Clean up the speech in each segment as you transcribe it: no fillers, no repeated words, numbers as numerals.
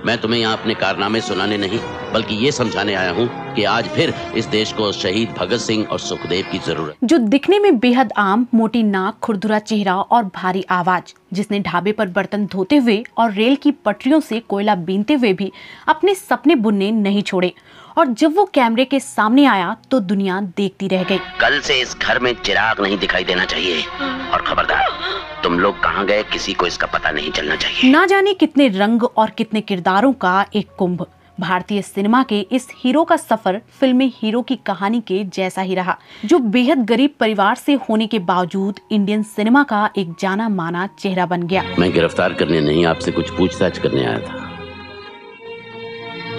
मैं तुम्हें यहाँ अपने कारनामे सुनाने नहीं बल्कि ये समझाने आया हूँ कि आज फिर इस देश को शहीद भगत सिंह और सुखदेव की जरूरत। जो दिखने में बेहद आम, मोटी नाक, खुरदुरा चेहरा और भारी आवाज, जिसने ढाबे पर बर्तन धोते हुए और रेल की पटरियों से कोयला बीनते हुए भी अपने सपने बुनने नहीं छोड़े, और जब वो कैमरे के सामने आया तो दुनिया देखती रह गई। कल से इस घर में चिराग नहीं दिखाई देना चाहिए, और खबरदार तुम लोग कहाँ गए किसी को इसका पता नहीं चलना चाहिए। ना जाने कितने रंग और कितने किरदारों का एक कुंभ। भारतीय सिनेमा के इस हीरो का सफर फिल्मी हीरो की कहानी के जैसा ही रहा, जो बेहद गरीब परिवार से होने के बावजूद इंडियन सिनेमा का एक जाना माना चेहरा बन गया। मैं गिरफ्तार करने नहीं, आपसे कुछ पूछताछ करने आया था,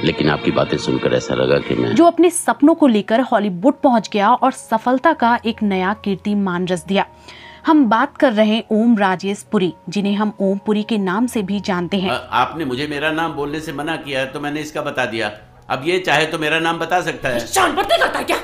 लेकिन आपकी बातें सुनकर ऐसा लगा कि मैं जो अपने सपनों को लेकर हॉलीवुड पहुंच गया और सफलता का एक नया कीर्तिमान रच दिया। हम बात कर रहे हैं ओम राजेश पुरी, जिन्हें हम ओम पुरी के नाम से भी जानते हैं। आपने मुझे मेरा नाम बोलने से मना किया है तो मैंने इसका बता दिया। अब ये चाहे तो मेरा नाम बता सकता है। शान बढ़ते करता है क्या?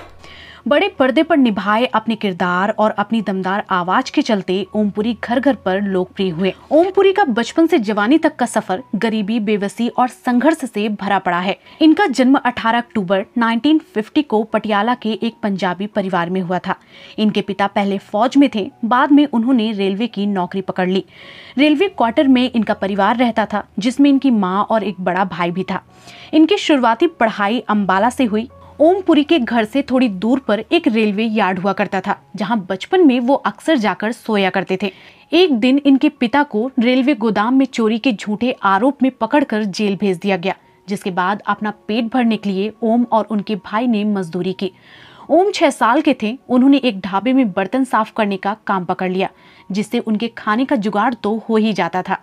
बड़े पर्दे पर निभाए अपने किरदार और अपनी दमदार आवाज के चलते ओम पुरी घर घर पर लोकप्रिय हुए। ओम पुरी का बचपन से जवानी तक का सफर गरीबी, बेबसी और संघर्ष से भरा पड़ा है। इनका जन्म 18 अक्टूबर 1950 को पटियाला के एक पंजाबी परिवार में हुआ था। इनके पिता पहले फौज में थे, बाद में उन्होंने रेलवे की नौकरी पकड़ ली। रेलवे क्वार्टर में इनका परिवार रहता था, जिसमें इनकी माँ और एक बड़ा भाई भी था। इनकी शुरुआती पढ़ाई अम्बाला से हुई। ओम पुरी के घर से थोड़ी दूर पर एक रेलवे यार्ड हुआ करता था, जहां बचपन में वो अक्सर जाकर सोया करते थे। एक दिन इनके पिता को रेलवे गोदाम में चोरी के झूठे आरोप में पकड़कर जेल भेज दिया गया, जिसके बाद अपना पेट भरने के लिए ओम और उनके भाई ने मजदूरी की। ओम 6 साल के थे, उन्होंने एक ढाबे में बर्तन साफ करने का काम पकड़ लिया, जिससे उनके खाने का जुगाड़ तो हो ही जाता था।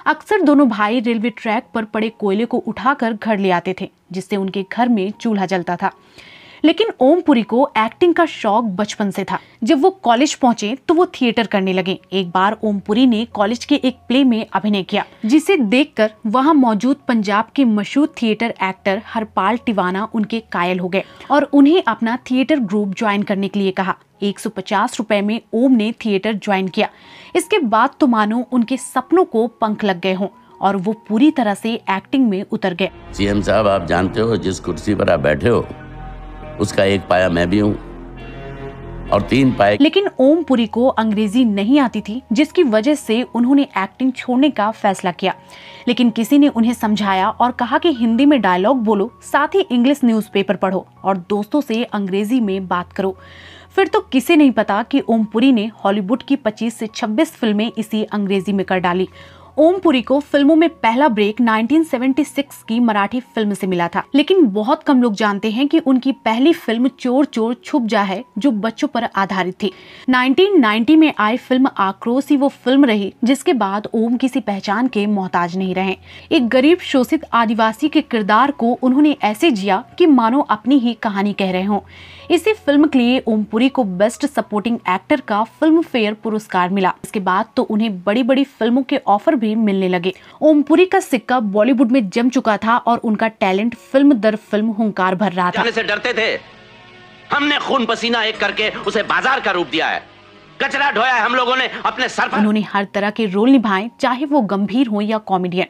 अक्सर दोनों भाई रेलवे ट्रैक पर पड़े कोयले को उठाकर घर ले आते थे, जिससे उनके घर में चूल्हा जलता था। लेकिन ओम पुरी को एक्टिंग का शौक बचपन से था। जब वो कॉलेज पहुंचे तो वो थिएटर करने लगे। एक बार ओम पुरी ने कॉलेज के एक प्ले में अभिनय किया, जिसे देखकर वहां मौजूद पंजाब के मशहूर थिएटर एक्टर हरपाल टिवाना उनके कायल हो गए और उन्हें अपना थिएटर ग्रुप ज्वाइन करने के लिए कहा। 150 रुपए में ओम ने थिएटर ज्वाइन किया। इसके बाद तो मानो उनके सपनों को पंख लग गए हों और वो पूरी तरह से एक्टिंग में उतर गए। सीएम साहब, आप जानते हो जिस कुर्सी पर आप बैठे हो उसका एक पाया मैं भी हूँ और 3 पाए। लेकिन ओम पुरी को अंग्रेजी नहीं आती थी, जिसकी वजह से उन्होंने एक्टिंग छोड़ने का फैसला किया। लेकिन किसी ने उन्हें समझाया और कहा कि हिंदी में डायलॉग बोलो, साथ ही इंग्लिश न्यूज़पेपर पढ़ो और दोस्तों से अंग्रेजी में बात करो। फिर तो किसे नहीं पता कि ओम पुरी ने हॉलीवुड की 25 से 26 फिल्में इसी अंग्रेजी में कर डाली। ओम पुरी को फिल्मों में पहला ब्रेक 1976 की मराठी फिल्म से मिला था, लेकिन बहुत कम लोग जानते हैं कि उनकी पहली फिल्म चोर चोर छुप जा है, जो बच्चों पर आधारित थी। 1990 में आई फिल्म आक्रोश ही वो फिल्म रही जिसके बाद ओम किसी पहचान के मोहताज नहीं रहे। एक गरीब शोषित आदिवासी के किरदार को उन्होंने ऐसे जिया कि मानो अपनी ही कहानी कह रहे हों। इसी फिल्म के लिए ओम पुरी को बेस्ट सपोर्टिंग एक्टर का फिल्म फेयर पुरस्कार मिला। इसके बाद तो उन्हें बड़ी बड़ी फिल्मों के ऑफर भी मिलने लगे। ओम पुरी का सिक्का बॉलीवुड में जम चुका था और उनका टैलेंट फिल्म दर फिल्म हुंकार भर रहा था। जाने से डरते थे, हमने खून पसीना एक करके उसे बाजार का रूप दिया है, कचरा ढोया है हम लोगों ने अपने सर पर। उन्होंने हर तरह के रोल निभाए, चाहे वो गंभीर हो या कॉमेडियन।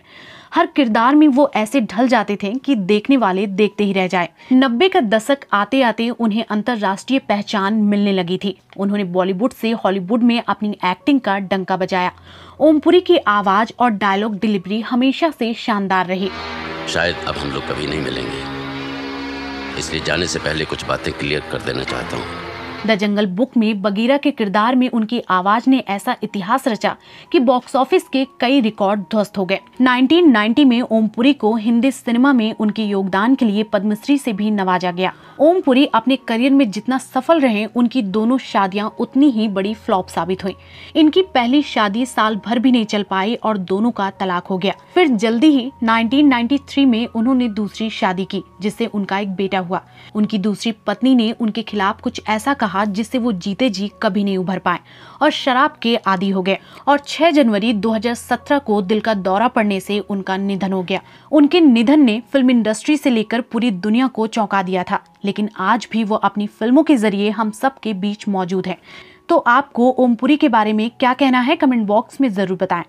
हर किरदार में वो ऐसे ढल जाते थे कि देखने वाले देखते ही रह जाए। 90 का दशक आते आते उन्हें अंतर्राष्ट्रीय पहचान मिलने लगी थी। उन्होंने बॉलीवुड से हॉलीवुड में अपनी एक्टिंग का डंका बजाया। ओम पुरी की आवाज और डायलॉग डिलीवरी हमेशा से शानदार रही। शायद अब हम लोग कभी नहीं मिलेंगे, इसलिए जाने से पहले कुछ बातें क्लियर कर देना चाहता हूँ। द जंगल बुक में बगीरा के किरदार में उनकी आवाज ने ऐसा इतिहास रचा कि बॉक्स ऑफिस के कई रिकॉर्ड ध्वस्त हो गए। 1990 में ओम पुरी को हिंदी सिनेमा में उनके योगदान के लिए पद्मश्री से भी नवाजा गया। ओम पुरी अपने करियर में जितना सफल रहे, उनकी दोनों शादियां उतनी ही बड़ी फ्लॉप साबित हुई। इनकी पहली शादी साल भर भी नहीं चल पाई और दोनों का तलाक हो गया। फिर जल्दी ही 1993 में उन्होंने दूसरी शादी की, जिससे उनका एक बेटा हुआ। उनकी दूसरी पत्नी ने उनके खिलाफ कुछ ऐसा कहा जिससे वो जीते जी कभी नहीं उभर पाए और शराब के आदी हो गए और 6 जनवरी 2017 को दिल का दौरा पड़ने से उनका निधन हो गया। उनके निधन ने फिल्म इंडस्ट्री से लेकर पूरी दुनिया को चौंका दिया था, लेकिन आज भी वो अपनी फिल्मों के जरिए हम सब के बीच मौजूद है। तो आपको ओम पुरी के बारे में क्या कहना है, कमेंट बॉक्स में जरूर बताएं।